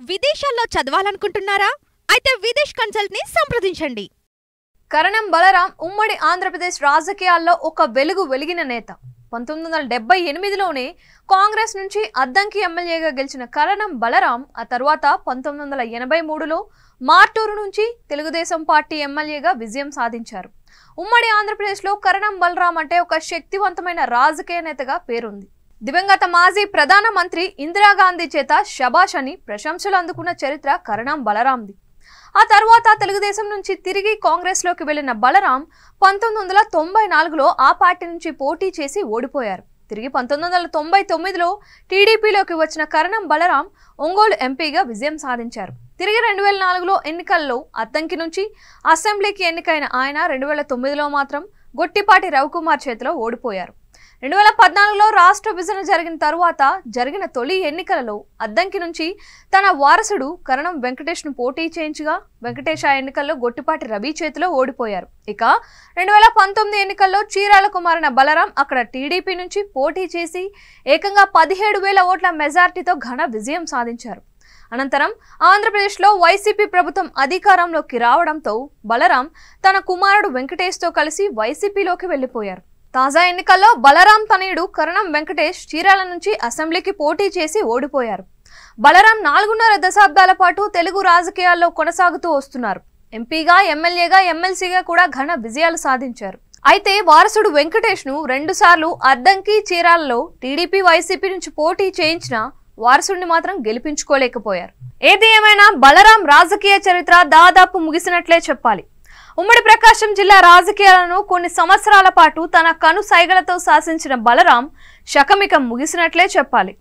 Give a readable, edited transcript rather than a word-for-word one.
విదేశాల్లో చదవాలనుకుంటున్నారా? అయితే విదేశ్ కన్సల్ట్ ని సంప్రదించండి. కరణం బలరాం ఉమ్మడి ఆంధ్రప్రదేశ్ రాజకీయాల్లో ఒక వెలిగిన నేత. 1978లోనే కాంగ్రెస్ నుంచి అద్దంకి ఎమ్మెల్యేగా గెలిచిన కరణం బలరాం ఆ తర్వాత 1983లో మార్టూరు నుంచి తెలుగుదేశం పార్టీ ఎమ్మెల్యేగా విజయం సాధించారు. ఉమ్మడి ఆంధ్రప్రదేశ్లో కరణం బలరాం అంటే ఒక శక్తివంతమైన రాజకీయ నేతగా పేరుంది. దివంగత మాజీ ప్రధాన మంత్రి ఇందిరాగాంధీ చేత శబాష్ అని ప్రశంసలు అందుకున్న చరిత్ర కరణం బలరాంది. ఆ తర్వాత తెలుగుదేశం నుంచి తిరిగి కాంగ్రెస్ లోకి వెళ్లిన బలరాం 1994లో ఆ పార్టీ నుంచి పోటీ చేసి ఓడిపోయారు. తిరిగి 1999లో టీడీపీలోకి వచ్చిన కరణం బలరాం ఒంగోలు ఎంపీగా విజయం సాధించారు. తిరిగి 2004లో ఎన్నికల్లో అద్దంకి నుంచి అసెంబ్లీకి ఎన్నికైన ఆయన 2009లో మాత్రం గొట్టిపాటి రవికుమార్ చేతిలో ఓడిపోయారు. 2014లో రాష్ట్ర విభజన జరిగిన తరువాత జరిగిన తొలి ఎన్నికలలో అద్దంకి నుంచి తన వారసుడు కరణం వెంకటేష్ ను పోటీ చేయించగా వెంకటేష్ ఆ ఎన్నికల్లో గొట్టిపాటి రవి చేతిలో ఓడిపోయారు. ఇక 2019 ఎన్నికల్లో చీరాలకు మారిన బలరాం అక్కడ టీడీపీ నుంచి పోటీ చేసి ఏకంగా 17,000 ఓట్ల మెజార్టీతో ఘన విజయం సాధించారు. అనంతరం ఆంధ్రప్రదేశ్లో వైసీపీ ప్రభుత్వం అధికారంలోకి రావడంతో బలరాం తన కుమారుడు వెంకటేష్తో కలిసి వైసీపీలోకి వెళ్లిపోయారు. తాజా ఎన్నికల్లో బలరాం తనయుడు కరణం వెంకటేష్ చీరాల నుంచి అసెంబ్లీకి పోటీ చేసి ఓడిపోయారు. బలరాం 4.5 దశాబ్దాల పాటు తెలుగు రాజకీయాల్లో కొనసాగుతూ వస్తున్నారు. ఎంపీగా, ఎమ్మెల్యేగా, ఎమ్మెల్సీగా కూడా ఘన విజయాలు సాధించారు. అయితే వారసుడు వెంకటేష్ ను 2 సార్లు అద్దంకి, చీరాలలో టీడీపీ, వైసీపీ నుంచి పోటీ చేయించిన వారసుడిని మాత్రం గెలిపించుకోలేకపోయారు. ఏది ఏమైనా బలరాం రాజకీయ చరిత్ర దాదాపు ముగిసినట్లే చెప్పాలి. ఉమ్మడి ప్రకాశం జిల్లా రాజకీయాలను కొన్ని సంవత్సరాల పాటు తన కను సైగలతో శాసించిన బలరాం శకమికం ముగిసినట్లే చెప్పాలి.